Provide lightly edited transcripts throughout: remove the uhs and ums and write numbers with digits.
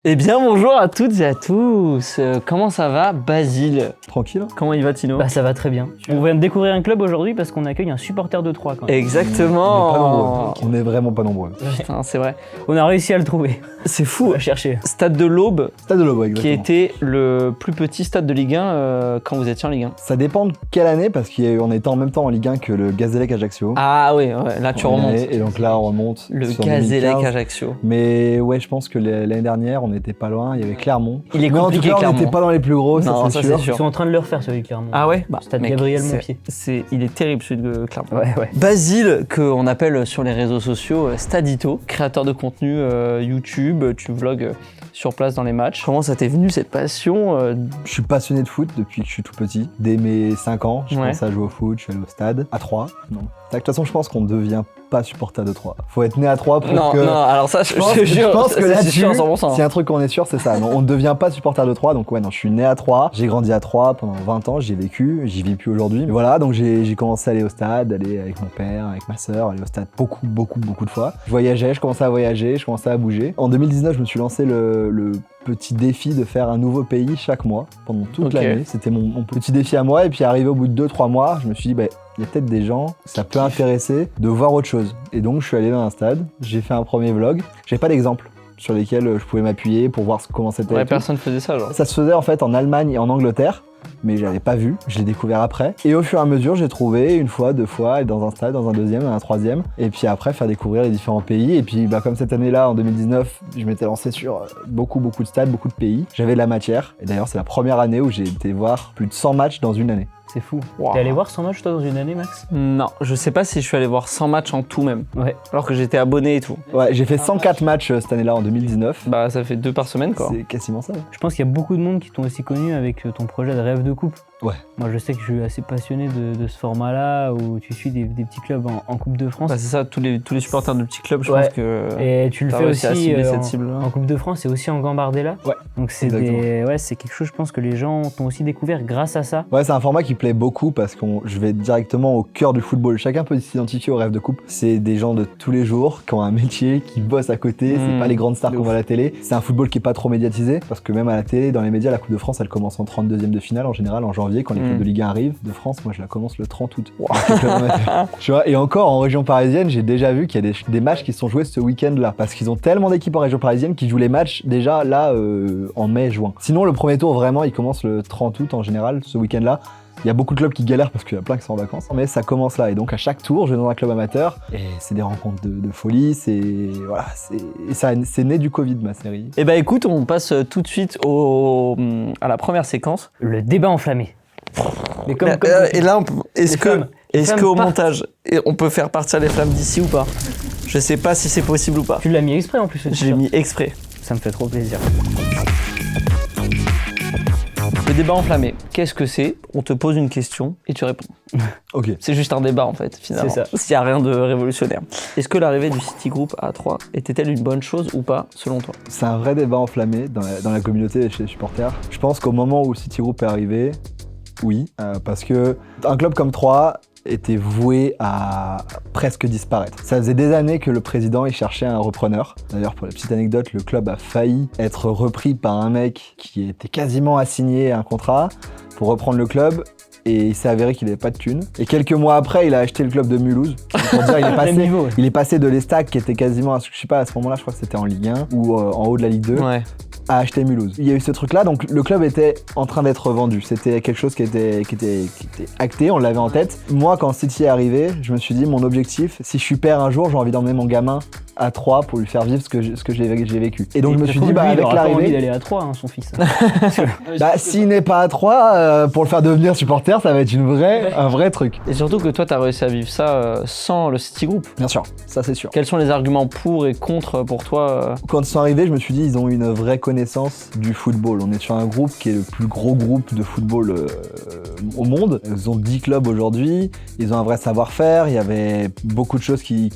Eh bien bonjour à toutes et à tous, comment ça va Basile? Tranquille. Comment il va Tino? Bah ça va très bien. On vient de découvrir un club aujourd'hui parce qu'on accueille un supporter de Troyes quand même. Exactement. On est pas nombreux. On est vraiment pas nombreux. Putain, c'est vrai. On a réussi à le trouver. C'est fou. On va chercher. Stade de l'Aube, Stade de l'Aube, qui exactement. était le plus petit stade de Ligue 1 quand vous étiez en Ligue 1. Ça dépend de quelle année, parce qu'on était en même temps en Ligue 1 que le Gazélec Ajaccio. Ah oui, ouais, là tu En remontes. année, et donc là, on remonte. Le sur Gazélec 2015. Ajaccio. Mais ouais, je pense que l'année dernière, on n'était pas loin. Il y avait Clermont. Il est Mais en tout compliqué, cas, on Clermont. n'était pas dans les plus gros, Non, ça ça, c'est c'est sûr. sûr. Ils sont en train de le refaire celui clairement. Ah ouais? Stade mec, Gabriel c'est- Montpied. il est terrible celui de Clermont. Ouais. Basile, qu'on appelle sur les réseaux sociaux Stadito, créateur de contenu YouTube, tu vlogs sur place dans les matchs. Comment ça t'est venu cette passion Je suis passionné de foot depuis que je suis tout petit. Dès mes 5 ans, j'ai Ouais. commencé à jouer au foot, je suis allé au stade. À 3. Non. De toute façon, je pense qu'on ne devient pas supporter de 3. Faut être né à 3 pour Non, que... non, alors ça, je te jure, je pense que c'est là-dessus, sûr, 100%. c'est un truc qu'on est sûr, c'est ça. Non, on ne devient pas supporter de 3, donc ouais, non, je suis né à 3, j'ai grandi à 3 pendant 20 ans, j'y ai vécu, j'y vis plus aujourd'hui. Mais voilà, donc j'ai commencé à aller au stade, aller avec mon père, avec ma sœur, aller au stade beaucoup de fois. Je voyageais, je commençais à voyager, je commençais à bouger. En 2019, je me suis lancé le petit défi de faire un nouveau pays chaque mois, pendant toute Ok. l'année. C'était mon petit défi à moi, et puis arrivé au bout de 2-3 mois, je me suis dit, bah, il y a peut-être des gens, ça peut intéresser de voir autre chose. Et donc, je suis allé dans un stade, j'ai fait un premier vlog. J'avais pas d'exemple sur lesquels je pouvais m'appuyer pour voir comment c'était. Ouais, et tout. personne faisait ça, genre. Ça se faisait en fait en Allemagne et en Angleterre, mais je l'avais pas vu, je l'ai découvert après. Et au fur et à mesure, j'ai trouvé une fois, 2 fois, dans un stade, dans un deuxième, dans un troisième. Et puis après, faire découvrir les différents pays. Et puis, bah, comme cette année-là, en 2019, je m'étais lancé sur beaucoup de stades, beaucoup de pays. J'avais de la matière. Et d'ailleurs, c'est la première année où j'ai été voir plus de 100 matchs dans une année. C'est fou. Wow. T'es allé voir 100 matchs toi dans une année Max? Non, je sais pas si je suis allé voir 100 matchs en tout même, Ouais. alors que j'étais abonné et tout. Ouais, j'ai fait 104 matchs cette année-là en 2019. Bah, ça fait 2 par semaine, quoi. C'est quasiment ça. Je pense qu'il y a beaucoup de monde qui t'ont aussi connu avec ton projet de rêve de coupe. Ouais. Moi je sais que je suis assez passionné de ce format-là où tu suis des petits clubs en Coupe de France. Bah, c'est ça, tous les supporters de petits clubs, je Ouais. pense que Et tu le t'as fais réussi à aussi cibler en, cette cible-là. en Coupe de France et aussi en Gambardella. Ouais, Donc c'est c'est quelque chose, je pense que les gens t'ont aussi découvert grâce à ça. Ouais, c'est un format qui plaît beaucoup parce que je vais directement au cœur du football. Chacun peut s'identifier au rêve de coupe. C'est des gens de tous les jours qui ont un métier, qui bossent à côté. C'est pas les grandes stars de qu'on ouf. voit à la télé. C'est un football qui est pas trop médiatisé parce que même à la télé, dans les médias, la Coupe de France, elle commence en 32e de finale en général en janvier quand les clubs de Ligue 1 arrivent de France. Moi, je la commence le 30 août. Tu vois, et encore en région parisienne, j'ai déjà vu qu'il y a des matchs qui se sont joués ce week-end-là parce qu'ils ont tellement d'équipes en région parisienne qui jouent les matchs déjà là en mai-juin. Sinon, le premier tour vraiment, il commence le 30 août en général, ce week-end-là. Il y a beaucoup de clubs qui galèrent parce qu'il y a plein qui sont en vacances, mais ça commence là. Et donc à chaque tour, je vais dans un club amateur et c'est des rencontres de folie. C'est né du Covid, ma série. Eh bah écoute, on passe tout de suite à la première séquence. Le débat enflammé. Mais comme Et là, est-ce Les flammes. Les flammes qu'au partent. montage, on peut faire partir les flammes d'ici ou pas? Je sais pas si c'est possible ou pas. tu l'as mis exprès en plus. ce J'ai t-shirt. mis exprès. Ça me fait trop plaisir. Le débat enflammé, qu'est-ce que c'est? On te pose une question et tu réponds. Ok. C'est juste un débat en fait, finalement. C'est ça. S'il n'y a rien de révolutionnaire. Est-ce que l'arrivée du City Group à 3 était-elle une bonne chose ou pas, selon toi? C'est un vrai débat enflammé dans la communauté et chez les supporters. Je pense qu'au moment où City Group est arrivé, oui, parce que un club comme Troyes était voué à presque disparaître. Ça faisait des années que le président il cherchait un repreneur. D'ailleurs, pour la petite anecdote, le club a failli être repris par un mec qui était quasiment assigné un contrat pour reprendre le club. Et il s'est avéré qu'il n'avait pas de thunes. Et quelques mois après, il a acheté le club de Mulhouse. Pour dire, Même niveau, ouais. il est passé de l'Estac, qui était quasiment, je sais pas, à ce moment-là, je crois que c'était en Ligue 1 ou en haut de la Ligue 2. Ouais. À acheter Mulhouse. Il y a eu ce truc-là, donc le club était en train d'être vendu. C'était quelque chose qui était acté, on l'avait en tête. Moi, quand City est arrivé, je me suis dit, mon objectif, si je suis père un jour, j'ai envie d'emmener mon gamin à Troyes pour lui faire vivre ce que j'ai vécu. Et donc je me suis dit, bah il avec aura pas envie l'arrivée, d'aller à 3, son fils. bah s'il n'est pas à Troyes, pour le faire devenir supporter, ça va être un vrai truc. Et surtout que toi, tu as réussi à vivre ça sans le City Group. Bien sûr, ça c'est sûr. Quels sont les arguments pour et contre pour toi Quand ils sont arrivés, je me suis dit, ils ont une vraie connaissance du football. On est sur un groupe qui est le plus gros groupe de football au monde. Ils ont 10 clubs aujourd'hui, ils ont un vrai savoir-faire, il y avait beaucoup de choses qui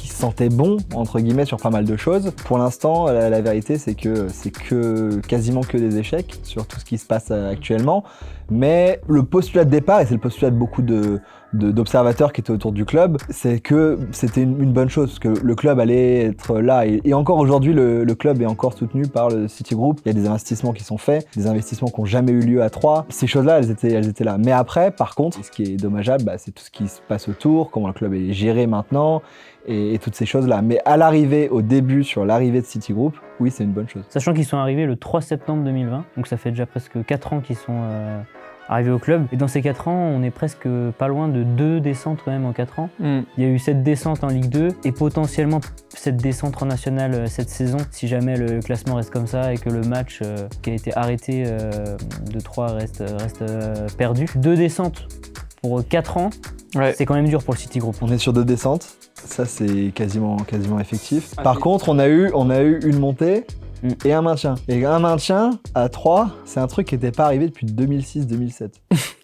sentaient bon, entre guillemets, sur pas mal de choses. Pour l'instant, la vérité, c'est que quasiment que des échecs sur tout ce qui se passe actuellement. Mais le postulat de départ, et c'est le postulat de beaucoup de d'observateurs qui étaient autour du club, c'est que c'était une bonne chose, parce que le club allait être là. Et encore aujourd'hui, le club est encore soutenu par le Citigroup. Il y a des investissements qui sont faits, des investissements qui n'ont jamais eu lieu à Troyes. Ces choses-là, elles étaient là. Mais après, par contre, ce qui est dommageable, c'est tout ce qui se passe autour, comment le club est géré maintenant, et toutes ces choses-là. Mais à l'arrivée, au début, sur l'arrivée de Citigroup, oui, c'est une bonne chose. Sachant qu'ils sont arrivés le 3 septembre 2020, donc ça fait déjà presque 4 ans qu'ils sont arrivés au club. Et dans ces 4 ans, on est presque pas loin de 2 descentes quand même en 4 ans. Il y a eu cette descente en Ligue 2 et potentiellement cette descente en National cette saison, si jamais le classement reste comme ça et que le match qui a été arrêté de 3 reste perdu. 2 descentes pour 4 ans, c'est quand même dur pour le Citigroup. On est sur 2 descentes, ça c'est quasiment effectif. Par contre, on a eu une montée et un maintien. Et un maintien à 3, c'est un truc qui n'était pas arrivé depuis 2006-2007.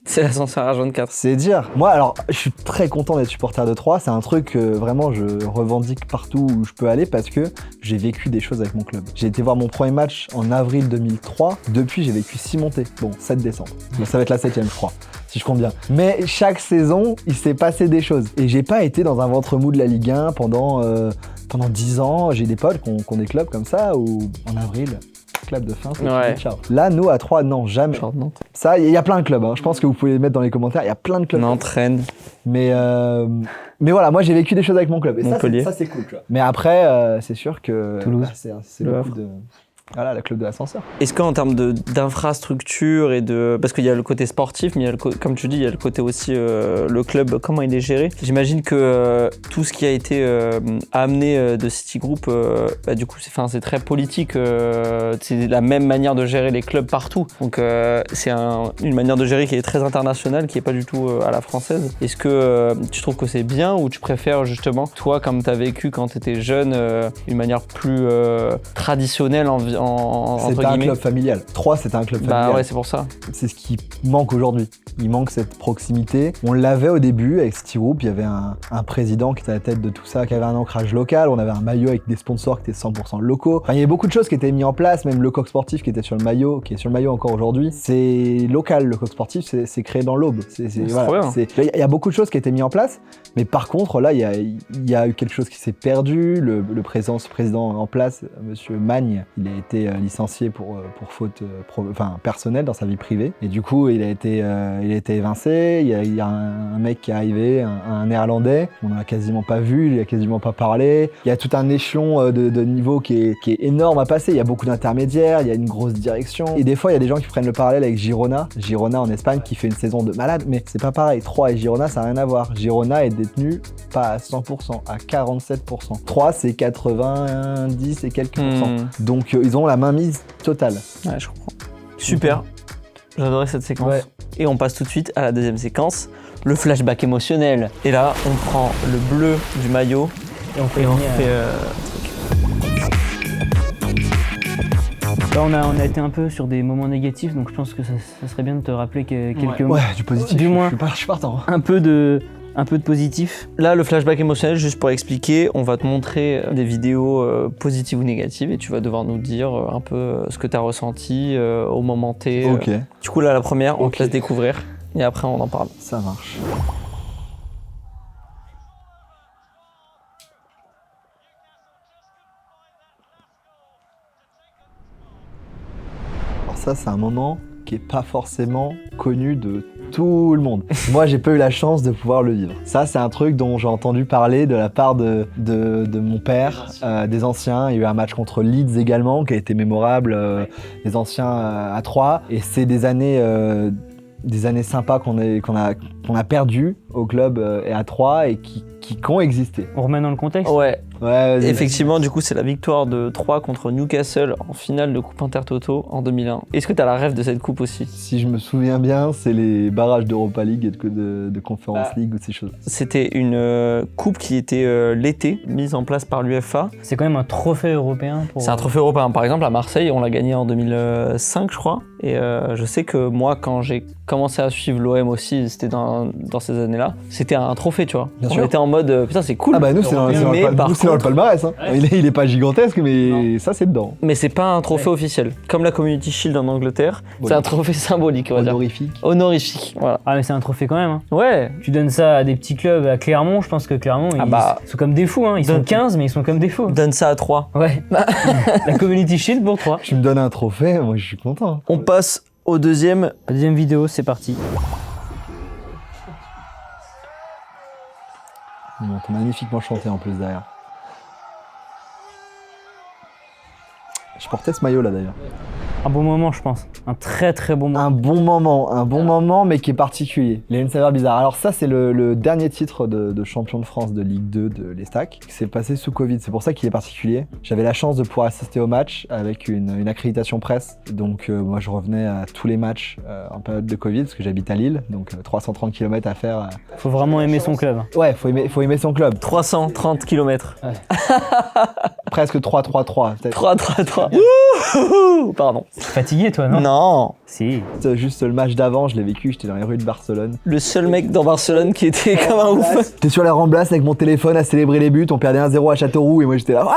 C'est l'ascenseur à jaune 4. C'est dire. Moi, alors, je suis très content d'être supporter de 3. C'est un truc que vraiment je revendique partout où je peux aller parce que j'ai vécu des choses avec mon club. J'ai été voir mon premier match en avril 2003. Depuis, j'ai vécu 6 montées. Bon, 7 descentes. Donc, ça va être la 7e, je crois, si je compte bien. Mais chaque saison, il s'est passé des choses. Et j'ai pas été dans un ventre mou de la Ligue 1 pendant 10 ans. J'ai des potes qui ont des clubs comme ça où en avril, club de fin, c'est ciao. Là, nous, à 3, non, jamais. Ça, il y a plein de clubs. Je pense que vous pouvez les mettre dans les commentaires. Il y a plein de clubs. Nantes, Rennes. Mais voilà, moi, j'ai vécu des choses avec mon club. Et ça, c'est cool. Tu vois. Mais après, c'est sûr que Toulouse. C'est le coup de... Voilà, le club de l'ascenseur. Est-ce qu'en termes d'infrastructure et de... Parce qu'il y a le côté sportif, mais il y a comme tu dis, il y a le côté aussi le club, comment il est géré. J'imagine que tout ce qui a été amené de Citigroup, du coup, c'est très politique. C'est la même manière de gérer les clubs partout. Donc, c'est une manière de gérer qui est très internationale, qui n'est pas du tout à la française. Est-ce que tu trouves que c'est bien ou tu préfères justement, toi, comme tu as vécu quand tu étais jeune, une manière plus traditionnelle c'était un club familial. 3, c'était un club familial. Bah ouais, c'est pour ça. C'est ce qui manque aujourd'hui. Il manque cette proximité. On l'avait au début avec Citigroup. Il y avait un président qui était à la tête de tout ça, qui avait un ancrage local. On avait un maillot avec des sponsors qui étaient 100% locaux. Enfin, il y avait beaucoup de choses qui étaient mises en place. Même le coq sportif qui était sur le maillot, qui est sur le maillot encore aujourd'hui. C'est local. Le coq sportif, c'est créé dans l'Aube. Voilà. Il y a beaucoup de choses qui étaient mises en place. Mais par contre, là, il y a eu quelque chose qui s'est perdu. Le président en place, Monsieur Magne, il a été licencié pour faute personnelle dans sa vie privée. Et du coup, il a été évincé. Il y a un mec qui est arrivé, un néerlandais. On n'a quasiment pas vu, il a quasiment pas parlé. Il y a tout un échelon de niveau qui est énorme à passer. Il y a beaucoup d'intermédiaires, il y a une grosse direction. Et des fois, il y a des gens qui prennent le parallèle avec Girona. Girona en Espagne qui fait une saison de malade, mais c'est pas pareil. 3 et Girona, ça n'a rien à voir. Girona est détenu pas à 100%, à 47%. 3, c'est 90 et quelques pourcents. Donc, ils ont la mainmise totale. Ouais, je comprends. Super. J'adorais cette séquence. Ouais. Et on passe tout de suite à la deuxième séquence, le flashback émotionnel. Et là, on prend le bleu du maillot et on fait Là, on a été un peu sur des moments négatifs, donc je pense que ça serait bien de te rappeler quelques mots. Ouais, du positif. Du moins, je suis partant. Un peu de positif. Là, le flashback émotionnel, juste pour expliquer, on va te montrer des vidéos positives ou négatives et tu vas devoir nous dire un peu ce que tu as ressenti au moment T. Ok. Du coup, là, la première, on te laisse découvrir et après, on en parle. Ça marche. Alors ça, c'est un moment qui est pas forcément connu de tout le monde. Moi, j'ai pas eu la chance de pouvoir le vivre. Ça, c'est un truc dont j'ai entendu parler de la part de mon père, des anciens. Il y a eu un match contre Leeds également qui a été mémorable, les anciens à 3. Et c'est des années sympas qu'on a perdues au club et à 3 et qui ont existé. On remet dans le contexte ? Ouais. Ouais, effectivement, du coup, c'est la victoire de 3 contre Newcastle en finale de Coupe Intertoto en 2001. Est-ce que tu as la rêve de cette coupe aussi ? Si je me souviens bien, c'est les barrages d'Europa League et de Conference League ou ces choses. C'était une coupe qui était l'été, mise en place par l'UEFA. C'est quand même un trophée européen. C'est un trophée européen. Par exemple, à Marseille, on l'a gagné en 2005, je crois. Et je sais que moi, quand j'ai commencé à suivre l'OM aussi, c'était dans dans ces années-là, c'était un trophée, tu vois. Bien On sûr. était en mode, putain, c'est cool. Ah bah nous c'est dans le palmarès. Hein. Il est pas gigantesque, mais ça c'est dedans. Mais c'est pas un trophée officiel. Comme la Community Shield en Angleterre, c'est un trophée symbolique, on va dire. Honorifique, voilà. Ah mais c'est un trophée quand même. Hein. Ouais. Tu donnes ça à des petits clubs, à Clermont, je pense que Clermont, ils sont comme des fous. Hein. Ils sont 15, mais ils sont comme des fous. Donne ça à 3. Ouais. La Community Shield pour 3. Tu me donnes un trophée, moi je suis content. On passe au deuxième. La deuxième vidéo, c'est parti. Bon, t'as magnifiquement chanté en plus derrière. Je portais ce maillot là d'ailleurs. Un bon moment, je pense. Un très très bon moment. Un bon moment, mais qui est particulier. Il a une saveur bizarre. Alors ça, c'est le dernier titre de champion de France de Ligue 2 de l'Estac, qui s'est passé sous Covid. C'est pour ça qu'il est particulier. J'avais la chance de pouvoir assister au match avec une accréditation presse. Donc moi, je revenais à tous les matchs en période de Covid, parce que j'habite à Lille, donc 330 km à faire. Faut vraiment aimer son club. Ouais, faut aimer son club. 330 km. Ouais. Presque 3-3-3. 3-3-3. Pardon. Fatigué, toi, non? Non. Si. Juste le match d'avant, je l'ai vécu, j'étais dans les rues de Barcelone. Le seul mec dans Barcelone qui était comme un ouf. J'étais sur la Ramblas avec mon téléphone à célébrer les buts, on perdait 1-0 à Châteauroux et moi j'étais là.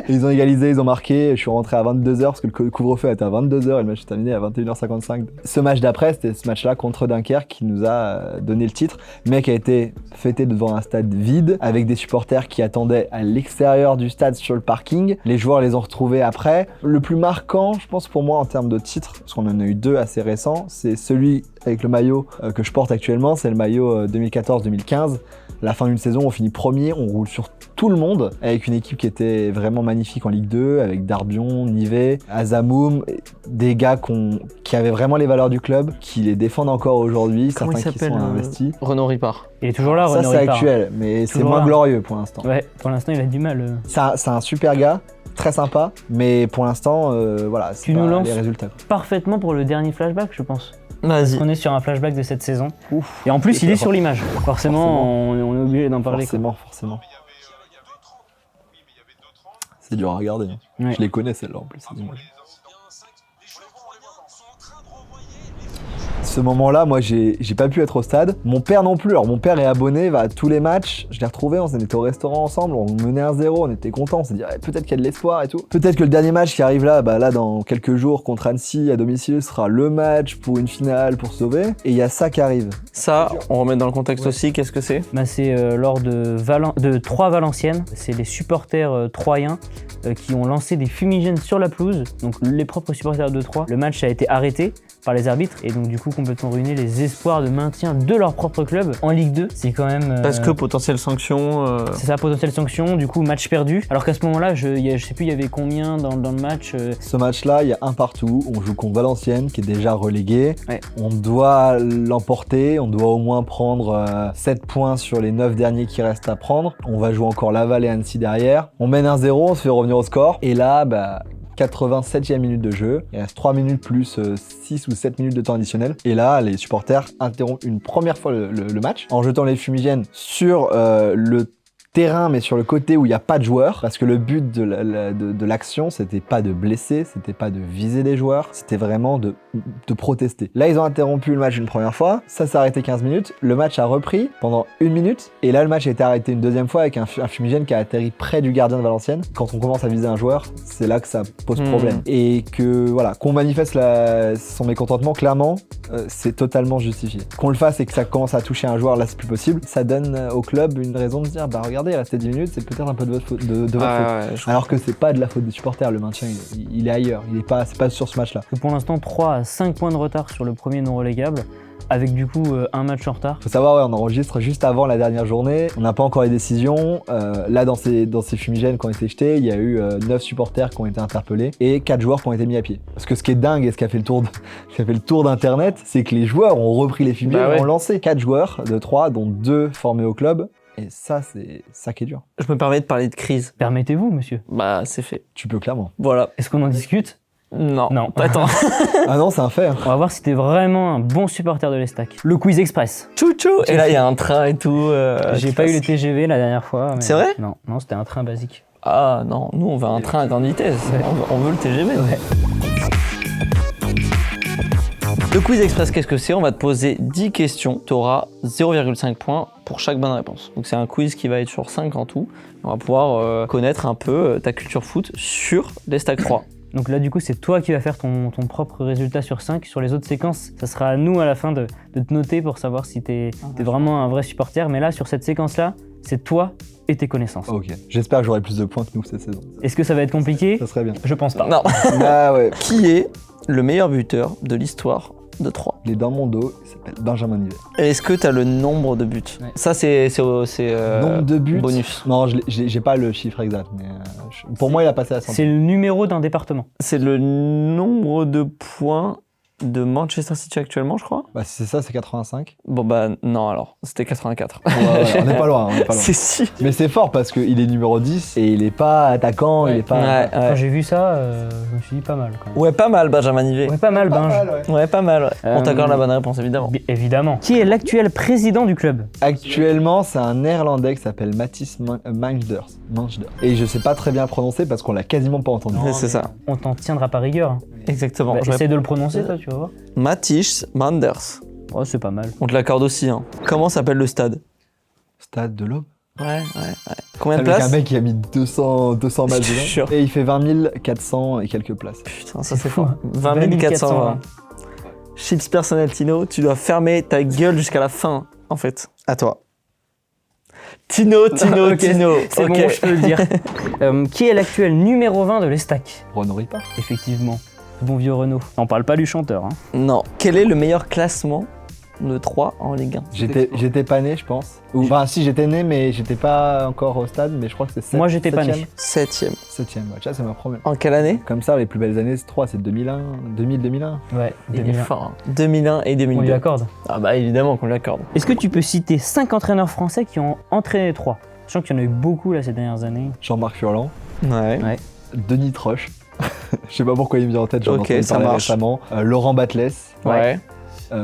Ils ont égalisé, ils ont marqué, je suis rentré à 22h parce que le couvre-feu était à 22h et le match s'est terminé à 21h55. Ce match d'après, c'était ce match-là contre Dunkerque qui nous a donné le titre, mais qui a été fêté devant un stade vide avec des supporters qui attendaient à l'extérieur du stade sur le parking. Les joueurs les ont retrouvés après. Le plus marquant, je pense pour moi en termes de titres, parce qu'on en a eu 2 assez récents, c'est celui avec le maillot que je porte actuellement, c'est le maillot 2014-2015. La fin d'une saison, on finit premier, on roule sur tout le monde, avec une équipe qui était vraiment magnifique en Ligue 2, avec Darbion, Nivet, Azamoum, des gars qui avaient vraiment les valeurs du club, qui les défendent encore aujourd'hui, Comment certains qui sont investis. Renaud Ripard. Il est toujours là, Ça Renaud c'est Ripard. actuel, mais c'est Toujours moins là. glorieux pour l'instant. Ouais, pour l'instant, il a du mal. C'est un super gars, très sympa, mais pour l'instant, voilà, c'est Tu pas nous lances les résultats. parfaitement pour le dernier flashback, je pense. Vas-y. On est sur un flashback de cette saison. Et en plus, il est sur l'image. Forcément, on est obligé d'en parler. Forcément. C'est dur à regarder. Ouais. Je les connais celles-là en plus, ces images. Ce moment-là, moi, j'ai pas pu être au stade. Mon père non plus. Alors, mon père est abonné, va à tous les matchs. Je l'ai retrouvé, on était au restaurant ensemble, on menait 1-0, on était contents. On s'est dit, peut-être qu'il y a de l'espoir et tout. Peut-être que le dernier match qui arrive là, là, dans quelques jours, contre Annecy, à domicile, sera le match pour une finale, pour sauver. Et il y a ça qui arrive. Ça, on remet dans le contexte aussi, qu'est-ce que c'est? Bah, c'est lors de Troyes Valenciennes. C'est les supporters troyens qui ont lancé des fumigènes sur la pelouse. Donc les propres supporters de Troyes. Le match a été arrêté par les arbitres et donc du coup complètement ruiné les espoirs de maintien de leur propre club en Ligue 2. C'est quand même... Parce que potentielle sanction... C'est ça, potentielle sanction, du coup match perdu. Alors qu'à ce moment-là, je sais plus il y avait combien dans le match. Ce match-là, il y a un partout. On joue contre Valenciennes qui est déjà relégué. Ouais. On doit l'emporter. On doit au moins prendre 7 points sur les 9 derniers qui restent à prendre. On va jouer encore Laval et Annecy derrière. On mène 1-0, on se fait revenir au score. Et là, 87e minute de jeu. Il reste 3 minutes plus 6 ou 7 minutes de temps additionnel. Et là, les supporters interrompent une première fois le match en jetant les fumigènes sur le terrain, mais sur le côté où il n'y a pas de joueurs, parce que le but de l'action, c'était pas de blesser, c'était pas de viser des joueurs, c'était vraiment de protester. Là, ils ont interrompu le match une première fois, ça s'est arrêté 15 minutes, le match a repris pendant 1 minute, et là, le match a été arrêté une deuxième fois avec un fumigène qui a atterri près du gardien de Valenciennes. Quand on commence à viser un joueur, c'est là que ça pose problème. Et que, voilà, qu'on manifeste son mécontentement, clairement, c'est totalement justifié. Qu'on le fasse et que ça commence à toucher un joueur, là, c'est plus possible. Ça donne au club une raison de se dire, regardez, il restait 10 minutes, c'est peut-être un peu de votre faute. Alors que c'est pas de la faute des supporters, le maintien il est ailleurs, c'est pas sur ce match-là. Pour l'instant, 3 à 5 points de retard sur le premier non relégable, avec du coup un match en retard. Faut savoir, on enregistre juste avant la dernière journée, on n'a pas encore les décisions. Là, dans ces fumigènes qui ont été jetés, il y a eu 9 supporters qui ont été interpellés et 4 joueurs qui ont été mis à pied. Parce que ce qui est dingue et ce qui a fait le tour d'internet, c'est que les joueurs ont repris les fumigènes et ont lancé 4 joueurs de 3, dont 2 formés au club. Et ça, c'est ça qui est dur. Je me permets de parler de crise. Permettez-vous, monsieur? C'est fait. Tu peux clairement. Voilà. Est-ce qu'on en discute? Non. Attends. Ah non, c'est un fait. On va voir si t'es vraiment un bon supporter de l'Estac. Le quiz express. Tchou. Et là, il y a un train et tout. J'ai pas eu le TGV la dernière fois. C'est vrai? Non, c'était un train basique. Ah non, nous on veut un train à grande vitesse. Ouais. On veut le TGV. Ouais. Le quiz express, qu'est-ce que c'est? On va te poser 10 questions. Tu auras 0,5 points pour chaque bonne réponse. Donc c'est un quiz qui va être sur 5 en tout. On va pouvoir connaître un peu ta culture foot sur les Stacks 3. Donc là, du coup, c'est toi qui vas faire ton propre résultat sur 5. Sur les autres séquences, ça sera à nous à la fin de te noter pour savoir si t'es vraiment un vrai supporter. Mais là, sur cette séquence-là, c'est toi et tes connaissances. Ok, j'espère que j'aurai plus de points que nous cette saison. Est-ce que ça va être compliqué? Ça serait bien. Je pense pas. Non. Ah ouais. Qui est le meilleur buteur de l'histoire de 3? Il est dans mon dos, il s'appelle Benjamin Nivet. Est-ce que tu as le nombre de buts? Ouais. Ça, c'est Nombre de buts bonus. Non, j'ai pas le chiffre exact, mais pour moi, il a passé à 100. C'est le numéro d'un département. C'est le nombre de points de Manchester City actuellement, je crois. Bah, si c'est ça, c'est 85. Bon bah non alors, c'était 84. Ouais, on n'est pas loin, on n'est pas loin. C'est si. Mais c'est fort parce qu'il est numéro 10 et il est pas attaquant, il est pas... Ouais, Quand ouais. j'ai vu ça, je me suis dit pas mal quand même. Ouais, pas mal Benjamin Nivet. Ouais, pas mal, Pas Benj. mal, ouais. Ouais, pas mal. Ouais. On t'accorde la bonne réponse évidemment. Évidemment. Qui est l'actuel président du club? Actuellement, c'est un néerlandais qui s'appelle Matthijs Manders. Et je sais pas très bien le prononcer parce qu'on l'a quasiment pas entendu. Ouais, c'est ça. On t'en tiendra par rigueur. Hein. Exactement. Bah, Je essaie de le prononcer, toi, tu vas voir. Matthijs Manders. Ouais, c'est pas mal. On te l'accorde aussi. Hein. Comment s'appelle le stade? Stade de l'Aube. Ouais. Combien de Avec places? un mec qui a mis 200 matchs Je te dedans. jure. Et il fait 20 400 et quelques places. Putain, ça c'est fou, fort. hein. 20 420. Chips personnel Tino, tu dois fermer ta gueule jusqu'à la fin, en fait. À toi. Tino. Ok, c'est Ok. bon, je peux le dire. Qui est l'actuel numéro 20 de l'Estac? Renaud Ripard. Effectivement. Bon vieux Renaud. On parle pas du chanteur. Hein. Non. Quel est le meilleur classement de 3 en Ligue 1? J'étais pas né, je pense. Enfin, si, j'étais né, mais j'étais pas encore au stade, mais je crois que c'est 7. Moi, j'étais pas né. 7ème. 7ème, ouais, ça, c'est ma première. En quelle année? Comme ça, les plus belles années, c'est 3, c'est 2001, 2000-2001. Ouais, Il est 2001. fort. Hein. 2001 et On 2002. lui accorde. Ah bah évidemment qu'on lui accorde. Est-ce que tu peux citer 5 entraîneurs français qui ont entraîné 3? Je sens qu'il y en a eu beaucoup là ces dernières années. Jean-Marc Furlan, Ouais. Denis Troche. Je sais pas pourquoi il me vient en tête, j'en ai Ok, entendu ça parler marche. récemment. Laurent Batles, Ouais.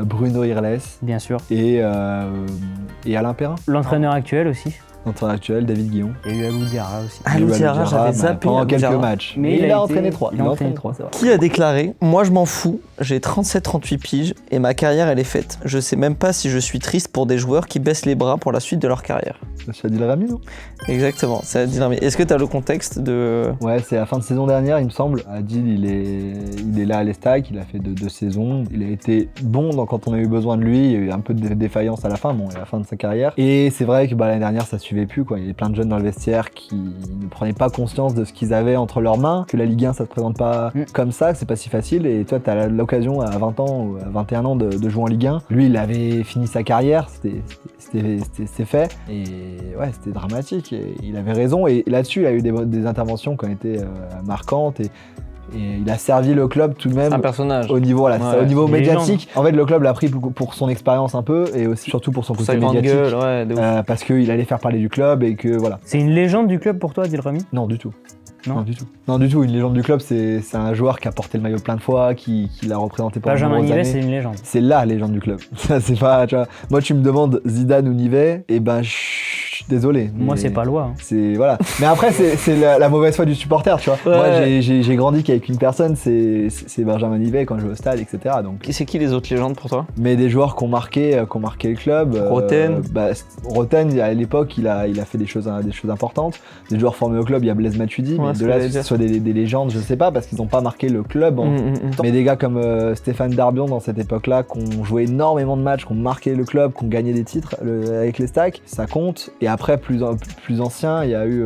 Bruno Irles Bien sûr. et Alain Perrin. L'entraîneur actuel aussi. L'entraîneur actuel, David Guillon. Il y a eu Alou Diarra aussi. Alou Diarra, j'avais zappé pendant Alou quelques Diarra. matchs. Mais Mais il a été- entraîné 3. Il a entraîné 3, c'est vrai. Qui a déclaré « Moi je m'en fous, j'ai 37-38 piges et ma carrière elle est faite. Je sais même pas si je suis triste pour des joueurs qui baissent les bras pour la suite de leur carrière. » C'est Adil Rami, non? Exactement, c'est Adil Rami. Est-ce que tu as le contexte de... Ouais, c'est la fin de saison dernière, il me semble. Adil, il est là à l'Estac, il a fait deux saisons. Il a été bon quand on a eu besoin de lui. Il y a eu un peu de défaillance à la fin, à la fin de sa carrière. Et c'est vrai que l'année dernière, ça suivait plus, quoi. Il y avait plein de jeunes dans le vestiaire qui ne prenaient pas conscience de ce qu'ils avaient entre leurs mains, que la Ligue 1, ça se présente pas comme ça, que c'est pas si facile. Et toi, tu as l'occasion à 20 ans ou à 21 ans de jouer en Ligue 1. Lui, il avait fini sa carrière, c'était fait. Et ouais, c'était dramatique. Et il avait raison. Et là-dessus, il a eu des interventions qui ont été marquantes. Et il a servi le club tout de même Un personnage. au niveau, Ouais, au niveau une médiatique. En fait, le club l'a pris pour son expérience un peu et aussi surtout pour son côté Sa grande médiatique. gueule, ouais, de ouf. Parce qu'il allait faire parler du club et que voilà. C'est une légende du club pour toi, Adil Rami? Non, du tout. Non du tout. Non, du tout. Une légende du club, c'est un joueur qui a porté le maillot plein de fois, qui l'a représenté pendant de Benjamin nombreuses Nivet, années. c'est une légende. C'est la légende du club. Ça, c'est pas, tu vois. Moi, tu me demandes Zidane ou Nivet, et ben, je suis désolé. Moi, mais c'est pas loi. Hein. C'est voilà. Mais après, c'est la mauvaise foi du supporter, tu vois. Ouais. Moi, j'ai grandi qu'avec une personne, c'est Benjamin Nivet quand je vais au stade, etc. Donc, C'est qui les autres légendes pour toi? mais des joueurs qui ont marqué le club. Roten. Roten, à l'époque, il a fait des choses importantes. Des joueurs formés au club, il y a Blaise Matuidi, Ouais, mais ce de que là, j'allais que dire. ce soit des légendes, je sais pas, parce qu'ils n'ont pas marqué le club. Mais des gars comme Stéphane Darbion dans cette époque-là, qui ont joué énormément de matchs, qui ont marqué le club, qui ont gagné des titres avec les Stacks, ça compte. Et après, plus ancien, il y a eu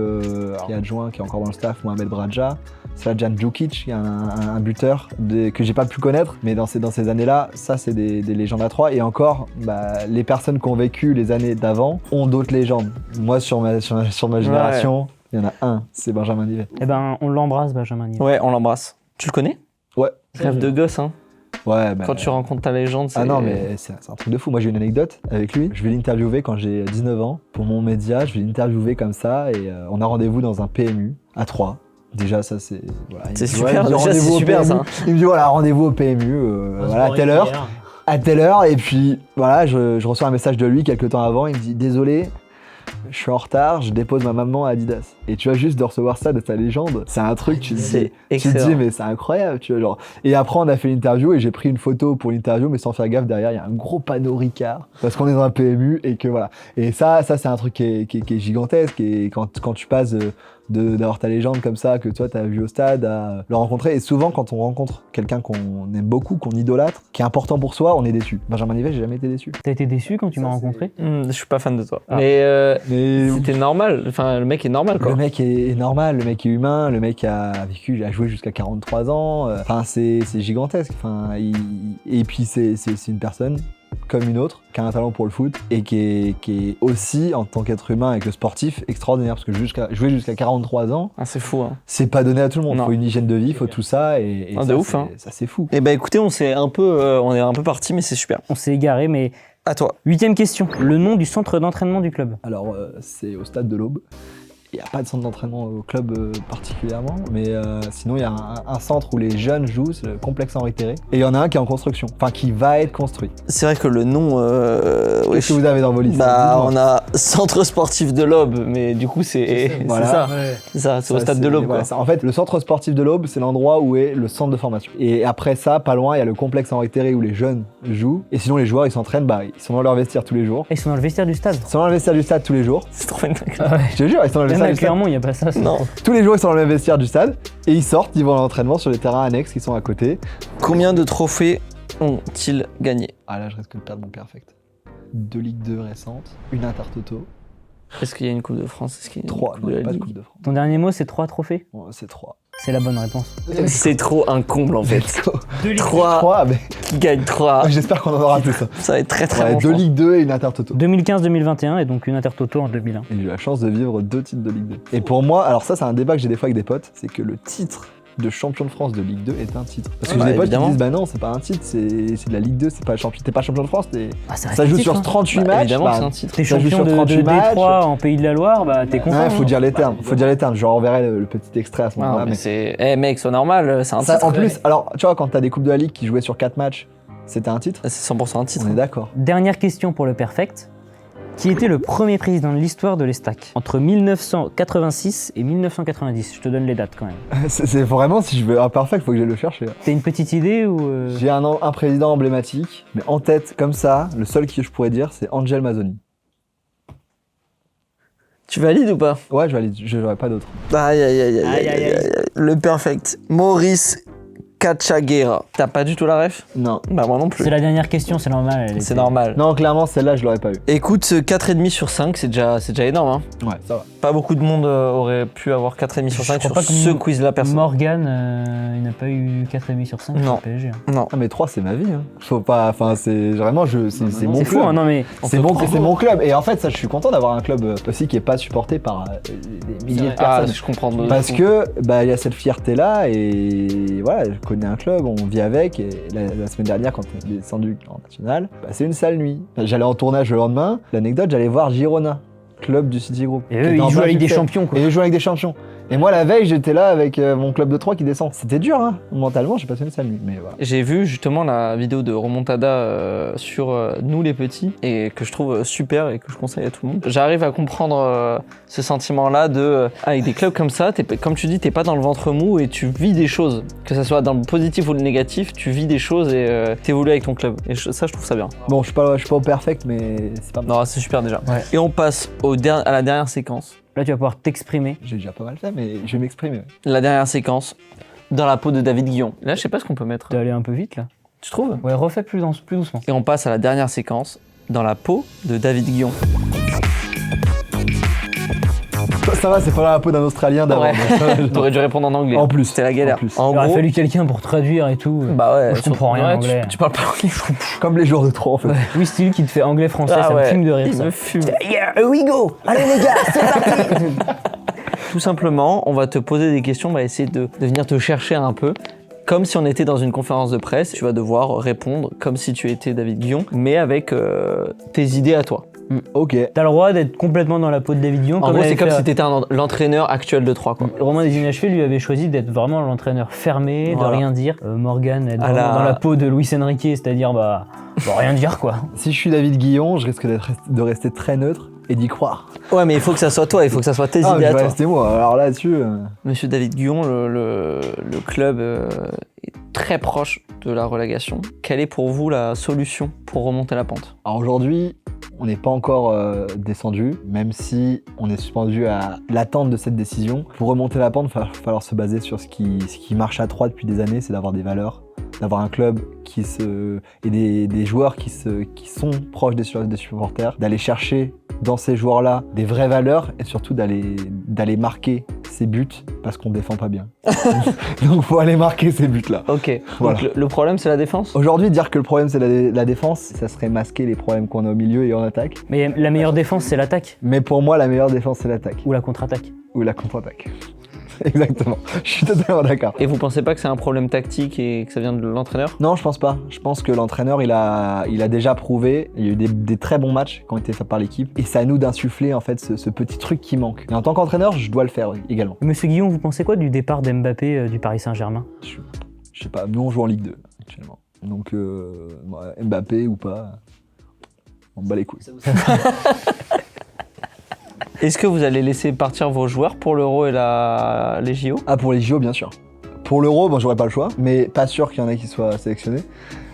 qui est adjoint, qui est encore dans le staff, Mohamed Bradja, Slajan Djukic, qui est un buteur que j'ai pas pu connaître, mais dans ces années-là, ça c'est des légendes à 3. Et encore, les personnes qui ont vécu les années d'avant ont d'autres légendes. Moi, sur ma génération, il y en a un, c'est Benjamin Nivet. Eh ben, on l'embrasse, Benjamin Nivet. Ouais, on l'embrasse. Tu le connais? Ouais. Rêve de gosse, hein. Ouais, Quand tu rencontres ta légende, c'est... Ah non, mais c'est un truc de fou. Moi, j'ai une anecdote avec lui. Je vais l'interviewer quand j'ai 19 ans. Pour mon média, je vais l'interviewer comme ça. Et on a rendez-vous dans un PMU à 3. Déjà, ça, c'est... Voilà, C'est il me dit, super, ouais, déjà, c'est rendez-vous au super, PMU. ça. Il me dit, voilà, rendez-vous au PMU, voilà, à telle heure. Et puis, voilà, je reçois un message de lui quelques temps avant. Il me dit, désolé, je suis en retard, je dépose ma maman à Adidas. Et tu vois, juste de recevoir ça de ta légende, c'est un truc, tu te dis, mais c'est incroyable, tu vois, genre. Et après, on a fait l'interview et j'ai pris une photo pour l'interview, mais sans faire gaffe, derrière, il y a un gros panneau Ricard, parce qu'on est dans un PMU et que voilà. Et ça c'est un truc qui est gigantesque, et quand tu passes d'avoir ta légende comme ça, que toi t'as vu au stade, à le rencontrer. Et souvent, quand on rencontre quelqu'un qu'on aime beaucoup, qu'on idolâtre, qui est important pour soi, on est déçu. Benjamin Nivet, j'ai jamais été déçu. T'as été déçu quand tu m'as rencontré? Je suis pas fan de toi. Mais c'était normal. Enfin, le mec est normal, quoi. Le mec est normal, le mec est humain, le mec a joué jusqu'à 43 ans. Enfin, c'est gigantesque. Enfin, et puis c'est une personne comme une autre, qui a un talent pour le foot et qui est aussi, en tant qu'être humain avec le sportif, extraordinaire. Parce que jouer jusqu'à 43 ans, c'est fou. Hein. C'est pas donné à tout le monde. Non. Faut une hygiène de vie, faut tout ça. Et ça, ouf, hein. Ça, c'est fou. Et bah écoutez, on est un peu parti, mais c'est super. On s'est égaré, mais... À toi. 8e question. Le nom du centre d'entraînement du club? Alors, c'est au stade de l'Aube. Il n'y a pas de centre d'entraînement au club particulièrement, mais sinon il y a un centre où les jeunes jouent, c'est le complexe Henri Terré. Et il y en a un qui est en construction, enfin qui va être construit. C'est vrai que le nom... Qu'est-ce que vous avez dans vos listes? On a Centre sportif de l'Aube, mais du coup c'est ça. Ouais. C'est ça, c'est au stade de l'Aube. Voilà, en fait, le centre sportif de l'Aube, c'est l'endroit où est le centre de formation. Et après ça, pas loin, il y a le complexe Henri Terré où les jeunes jouent. Et sinon les joueurs, ils s'entraînent, ils sont dans leur vestiaire tous les jours. Et ils sont dans le vestiaire du stade? Ils sont dans le vestiaire du stade tous les jours. C'est trop bien. Je te jure, ils sont dans le vestiaire du stade. Clairement, il n'y a pas ça. Non. Tous les jours, ils sont dans le même vestiaire du stade et ils sortent, ils vont à l'entraînement sur les terrains annexes qui sont à côté. Combien de trophées ont-ils gagné? Ah là, je risque de perdre mon perfect. 2 Ligue 2 récentes, une Intertoto. Est-ce qu'il y a une Coupe de France? Est-ce qu'il y a 3, non, pas de Coupe de France. Ton dernier mot, c'est 3 trophées? Ouais, c'est 3. C'est la bonne réponse. C'est trop un comble en fait. 3, mais... Qui gagne 3. J'espère qu'on en aura tout ça. Ça va être très bon. 2 Ligue 2 et une Intertoto. 2015-2021 et donc une Intertoto en 2001. Et j'ai eu la chance de vivre 2 titres de Ligue 2. Et pour moi, alors ça c'est un débat que j'ai des fois avec des potes, c'est que le titre de champion de France de Ligue 2 est un titre. Parce que j'ai des potes qui disent non, c'est pas un titre, c'est de la Ligue 2, c'est pas champion. T'es pas champion de France, ça joue sur 38 matchs. Évidemment, c'est un titre. T'es champion de Détroit en Pays de la Loire, t'es content. Ouais, faut dire les termes, Je renverrai le petit extrait à ce moment-là. Mais c'est. Mec, c'est normal, c'est un titre. En plus, alors tu vois, quand t'as des Coupes de la Ligue qui jouaient sur 4 matchs, c'était un titre. C'est 100% un titre. On est d'accord. Dernière question pour le perfect. Qui était le premier président de l'histoire de l'Estac entre 1986 et 1990? Je te donne les dates quand même. C'est vraiment, si je veux un perfect, faut que j'aille le chercher. T'as une petite idée ou J'ai un président emblématique, mais en tête, comme ça, le seul que je pourrais dire, c'est Angel Mazzoni. Tu valides ou pas? Ouais, je valide, j'aurais pas d'autre. Aïe. Le perfect. Maurice Kachaguera. T'as pas du tout la ref? Non. Bah moi non plus. C'est la dernière question, c'est normal. C'est normal. Non, clairement, celle-là, je l'aurais pas eu. Écoute, 4,5 sur 5, c'est déjà énorme. Hein. Ouais, ça va. Pas beaucoup de monde aurait pu avoir 4,5 sur 5 sur ce quiz-là, personne. Morgan, il n'a pas eu 4,5 sur 5 sur PSG. Hein. Non. Ah, mais 3, c'est ma vie. Hein. Faut pas. Enfin, c'est vraiment. C'est mon club. C'est fou, hein, non mais. C'est mon club. Et en fait, ça, je suis content d'avoir un club aussi qui est pas supporté par des milliers de personnes. Je comprends. Parce que, il y a cette fierté-là. Et voilà, je connais un club, on vit avec. Et la semaine dernière, quand on est descendu en national, c'est une sale nuit. J'allais en tournage le lendemain. L'anecdote, j'allais voir Girona, club du City Group. Et eux, ils jouent avec des champions, quoi. Et ils jouent avec des champions. Et moi, la veille, j'étais là avec mon club de 3 qui descend. C'était dur, hein. Mentalement, j'ai passé une sale nuit. Mais voilà. J'ai vu justement la vidéo de Remontada sur Nous les Petits et que je trouve super et que je conseille à tout le monde. J'arrive à comprendre ce sentiment-là avec des clubs comme ça, comme tu dis, t'es pas dans le ventre mou et tu vis des choses. Que ça soit dans le positif ou le négatif, tu vis des choses et t'évolues avec ton club. Et ça, je trouve ça bien. Bon, je suis pas au perfect, mais c'est pas mal. Non, c'est super déjà. Ouais. Et on passe à la dernière séquence. Là, tu vas pouvoir t'exprimer. J'ai déjà pas mal fait, mais je vais m'exprimer. Ouais. La dernière séquence, dans la peau de David Guillon. Là, je sais pas ce qu'on peut mettre. T'es allé un peu vite, là. Tu trouves? Ouais, refais plus doucement. Et on passe à la dernière séquence, dans la peau de David Guillon. Ça va, c'est pas la peau d'un Australien d'avant. Ouais. T'aurais dû répondre en anglais. En plus. C'était la galère. Il aurait fallu quelqu'un pour traduire et tout. Bah ouais. Moi, je comprends rien en anglais. Tu parles pas anglais. Comme les joueurs de 3 en fait. Ouais. Oui, style qui te fait anglais-français, ça me fume de rire. Il ça. me fume. Yeah, here we go. Allez les gars, c'est parti. Tout simplement, on va te poser des questions, on va essayer de venir te chercher un peu. Comme si on était dans une conférence de presse, tu vas devoir répondre comme si tu étais David Guillon, mais avec tes idées à toi. Ok. T'as le droit d'être complètement dans la peau de David Guillon. En gros, c'est comme si t'étais l'entraîneur actuel de 3, quoi. Romain Desinachevé lui avait choisi d'être vraiment l'entraîneur fermé, Voilà. de rien dire. Morgan être dans la peau de Luis Enrique, c'est-à-dire rien dire quoi. Si je suis David Guillon, je risque de rester très neutre et d'y croire. Ouais, mais il faut que ça soit toi, il faut que ça soit tes Ah, idées je à vais toi. rester moi. Alors là-dessus. Monsieur David Guyon, le club est très proche de la relégation. Quelle est pour vous la solution pour remonter la pente? Alors aujourd'hui, on n'est pas encore descendu, même si on est suspendu à l'attente de cette décision. Pour remonter la pente, il va falloir se baser sur ce qui marche à 3 depuis des années, c'est d'avoir des valeurs, d'avoir un club et des joueurs qui sont proches des supporters, d'aller chercher dans ces joueurs-là des vraies valeurs et surtout d'aller marquer ces buts parce qu'on défend pas bien. Donc faut aller marquer ces buts-là. Ok, Voilà. donc le problème c'est la défense? Aujourd'hui, dire que le problème c'est la défense, ça serait masquer les problèmes qu'on a au milieu et en attaque. Mais la meilleure défense, c'est l'attaque Mais pour moi, la meilleure défense c'est l'attaque ou la contre-attaque. ou la contre-attaque. Exactement, je suis totalement d'accord. Et vous pensez pas que c'est un problème tactique et que ça vient de l'entraîneur? Non, je pense pas. Je pense que l'entraîneur, il a déjà prouvé. Il y a eu des très bons matchs qui ont été faits par l'équipe. Et c'est à nous d'insuffler en fait ce petit truc qui manque. Et en tant qu'entraîneur, je dois le faire également. Monsieur Guillon, vous pensez quoi du départ d'Mbappé du Paris Saint-Germain? Je sais pas, nous on joue en Ligue 2 actuellement. Donc Mbappé ou pas, on bat les couilles. Est-ce que vous allez laisser partir vos joueurs pour l'Euro et les JO? Ah, pour les JO, bien sûr. Pour l'Euro, bon, j'aurais pas le choix, mais pas sûr qu'il y en ait qui soient sélectionnés.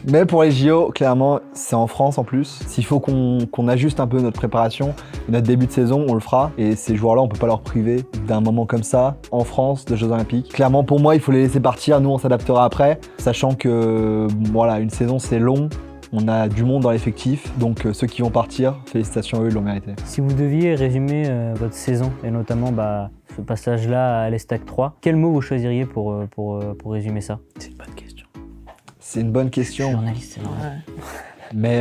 Mais pour les JO, clairement, c'est en France en plus. S'il faut qu'on ajuste un peu notre préparation, notre début de saison, on le fera. Et ces joueurs-là, on peut pas leur priver d'un moment comme ça, en France, de Jeux Olympiques. Clairement, pour moi, il faut les laisser partir. Nous, on s'adaptera après, sachant que, voilà, une saison, c'est long. On a du monde dans l'effectif, donc ceux qui vont partir, félicitations à eux, ils l'ont mérité. Si vous deviez résumer votre saison, et notamment ce passage-là à l'Estac 3, quel mot vous choisiriez pour résumer ça? C'est une bonne question. C'est une bonne question. Journaliste, c'est vrai. Mais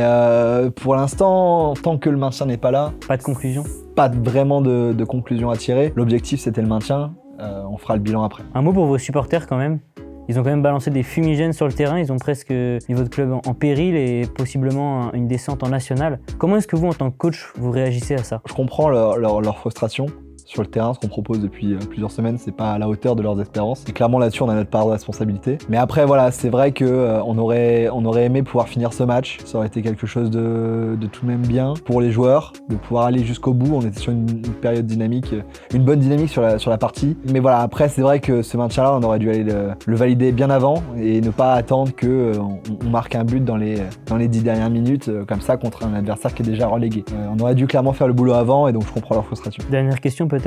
pour l'instant, tant que le maintien n'est pas là, Pas de conclusion? pas vraiment de conclusion à tirer. L'objectif, c'était le maintien. On fera le bilan après. Un mot pour vos supporters quand même. Ils ont quand même balancé des fumigènes sur le terrain, ils ont presque mis votre club en péril et possiblement une descente en nationale. Comment est-ce que vous, en tant que coach, vous réagissez à ça? Je comprends leur frustration. Sur le terrain, ce qu'on propose depuis plusieurs semaines, c'est pas à la hauteur de leurs espérances. Et clairement là-dessus, on a notre part de responsabilité. Mais après, voilà, c'est vrai que on aurait aimé pouvoir finir ce match. Ça aurait été quelque chose de tout de même bien pour les joueurs, de pouvoir aller jusqu'au bout. On était sur une période dynamique, une bonne dynamique sur la partie. Mais voilà, après, c'est vrai que ce match-là, on aurait dû aller le valider bien avant et ne pas attendre que on marque un but dans les 10 dernières minutes, comme ça, contre un adversaire qui est déjà relégué. On aurait dû clairement faire le boulot avant et donc je comprends leur frustration. Dernière question peut-être,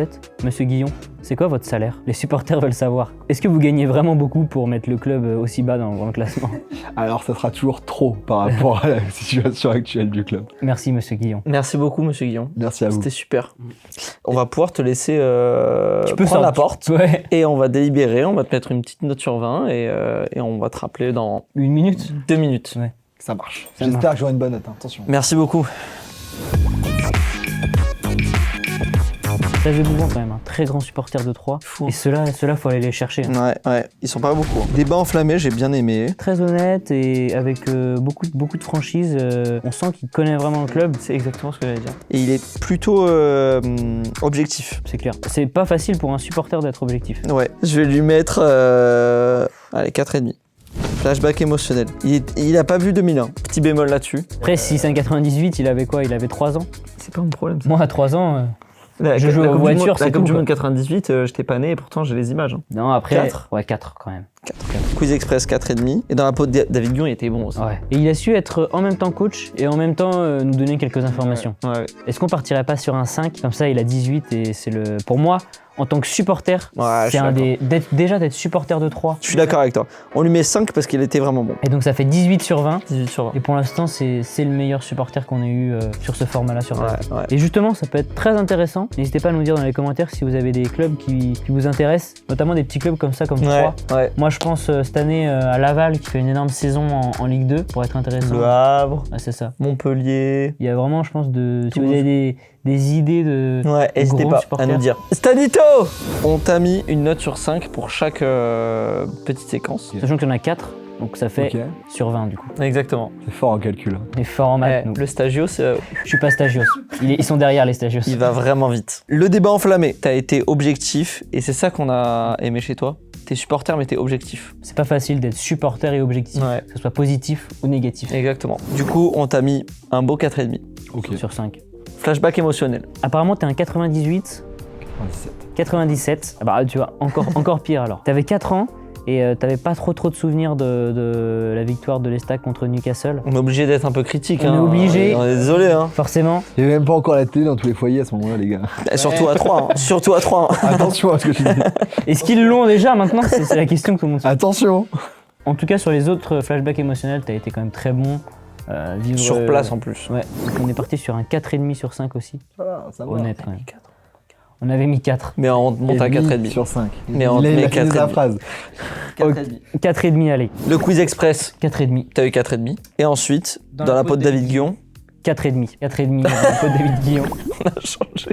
Monsieur Guillon, c'est quoi votre salaire? Les supporters veulent savoir. Est-ce que vous gagnez vraiment beaucoup pour mettre le club aussi bas dans le classement? Alors ça sera toujours trop par rapport à la situation actuelle du club. Merci Monsieur Guillon. Merci beaucoup, Monsieur Guillon. Merci à vous. C'était super. On va pouvoir te laisser Tu peux prendre la sortir. porte Ouais. et on va délibérer. On va te mettre une petite note sur 20 et on va te rappeler dans 1 minute? 2 minutes. Ouais. Ça marche. Ça J'espère marche. que j'aurai une bonne note. Attention. Merci beaucoup. Xavier Bouvant quand même, un très grand supporter de Troyes. Fou. Et ceux-là, faut aller les chercher. Ouais, ils sont pas beaucoup. Débat enflammé, j'ai bien aimé. Très honnête et avec beaucoup de franchise. On sent qu'il connaît vraiment le club. C'est exactement ce que j'allais dire. Et il est plutôt objectif. C'est clair. C'est pas facile pour un supporter d'être objectif. Ouais, je vais lui mettre allez, 4,5. Flashback émotionnel. Il a pas vu 2001. Petit bémol là-dessus. Après, si c'est un 98, il avait quoi? Il avait 3 ans. C'est pas mon problème. Moi, à 3 ans, La Je joue aux Coupe du voitures, Monde- c'est La Coupe tout, du quoi. Monde 98, j'étais pas né et pourtant j'ai les images. non, après. 4. Ouais, 4 quand même. Quiz Express 4,5. Et dans la peau de David Guillon, il était bon aussi. Ouais. Et il a su être en même temps coach et en même temps nous donner quelques informations. Ouais. Est-ce qu'on partirait pas sur un 5? Comme ça, il a 18 et c'est le. Pour moi, en tant que supporter, Ouais, je c'est suis d'être supporter de 3. Je suis d'accord avec toi. On lui met 5 parce qu'il était vraiment bon. Et donc ça fait 18 sur 20. 18 sur 20. Et pour l'instant, c'est le meilleur supporter qu'on ait eu sur ce format-là sur Terre. Ouais. Et justement, ça peut être très intéressant. N'hésitez pas à nous dire dans les commentaires si vous avez des clubs qui vous intéressent, notamment des petits clubs comme ça, comme Troyes. Ouais. Moi, je pense cette année à Laval qui fait une énorme saison en Ligue 2 pour être intéressant. Le Havre, Ah, c'est ça. Montpellier. Il y a vraiment, je pense, si Toulouse. vous avez des idées de. Ouais, n'hésitez gros pas à supporters. nous dire. Stanito! On t'a mis une note sur 5 pour chaque petite séquence. Sachant qu'il y en a 4, donc ça fait Ok. sur 20 du coup. Exactement. C'est fort en calcul. On est fort en maths, nous. Le stagio, Je suis pas stagios. Ils sont derrière les stagios. il va vraiment vite. Le débat enflammé, t'as été objectif et c'est ça qu'on a aimé chez toi. T'es supporter mais t'es objectif. C'est pas facile d'être supporter et objectif, Ouais. que ce soit positif ou négatif. Exactement. Du coup, on t'a mis un beau 4,5. Ok. Sur 5. Flashback émotionnel. Apparemment, t'es un 98, 97. Ah bah, tu vois, encore pire alors. T'avais 4 ans et t'avais pas trop de souvenirs de la victoire de l'Estac contre Newcastle. On est obligé d'être un peu critique. On est obligé. On est désolé. Hein. Forcément. Il n'y avait même pas encore la télé dans tous les foyers à ce moment-là, les gars. Et surtout à 3. Surtout à 3. Attention à ce que je dis. Est-ce qu'ils l'ont déjà maintenant? C'est la question que tout le monde se pose. Attention. En tout cas, sur les autres flashbacks émotionnels, t'as été quand même très bon. Vivre, Sur place en plus. Ouais, donc on est parti sur un 4,5 sur 5 aussi. Ça va. Honnête quand même. On avait mis 4. Mais on monte à 4,5. sur 5. Mais on il met a fini sa 4,5. phrase. 4,5, allez. Le quiz express, 4,5. t'as eu 4,5. Et ensuite, dans la peau de David Guillon, 4,5. 4,5 dans la peau de David Guillon. on a changé.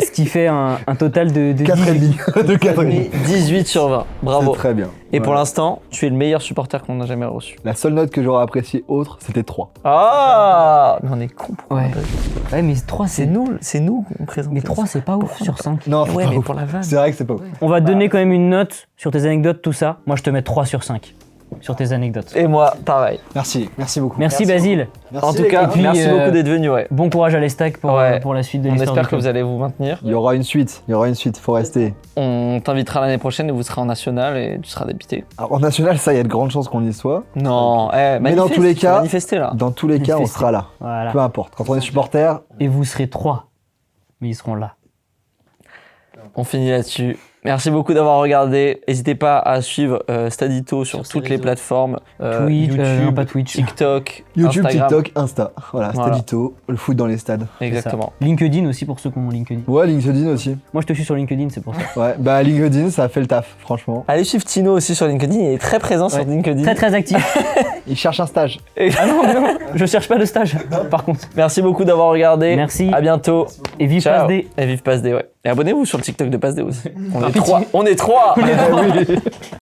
Ce qui fait un total de 4,5. De 4,5. 18 sur 20. Bravo. C'est très bien. Et pour Voilà. l'instant, tu es le meilleur supporter qu'on a jamais reçu. La seule note que j'aurais appréciée autre, c'était 3. Ah, mais on est con. Ouais. Ouais, mais 3, C'est nous qu'on présente. Mais 3, c'est pas ouf sur 5. Non, Ouais, c'est pas mais ouf. pour la vanne. C'est vrai que c'est pas ouf. On va te donner quand même une note sur tes anecdotes, tout ça. Moi, je te mets 3 sur 5 sur tes anecdotes. Et moi, pareil. Merci beaucoup. Merci Basile. Merci En tout les cas, gars. puis, merci beaucoup d'être venu. Ouais. Bon courage à l'Estac pour la suite de On l'histoire. espère du que club. vous allez vous maintenir. Il y aura une suite, faut rester. On t'invitera l'année prochaine et vous serez en national et tu seras débité. Alors, en national, ça, il y a de grandes chances qu'on y soit. Non, Mais dans tous les cas- manifestez là. Dans tous les cas, on sera là. Voilà. Peu importe. Quand on est supporter, Et vous serez 3. Mais ils seront là. On finit là-dessus. Merci beaucoup d'avoir regardé. N'hésitez pas à suivre Stadito sur toutes les plateformes. Twitch, YouTube, non, pas Twitch. TikTok, YouTube, Instagram. TikTok, Insta. Voilà, Voilà. Stadito, le foot dans les stades. Exactement. LinkedIn aussi pour ceux qui ont LinkedIn. Ouais, LinkedIn aussi. Moi, je te suis sur LinkedIn, c'est pour ça. Ouais, bah LinkedIn, ça a fait le taf, franchement. Allez suivre Tino aussi sur LinkedIn. Il est très présent sur Ouais. LinkedIn. Très très actif. Il cherche un stage. Ah non, non, je cherche pas de stage, par contre. Merci beaucoup d'avoir regardé. Merci. À bientôt. Et vive Ciao. Passe D. Et vive Passe D, ouais. Et abonnez-vous sur le TikTok de Passe D aussi. On est petit- 3. On est 3.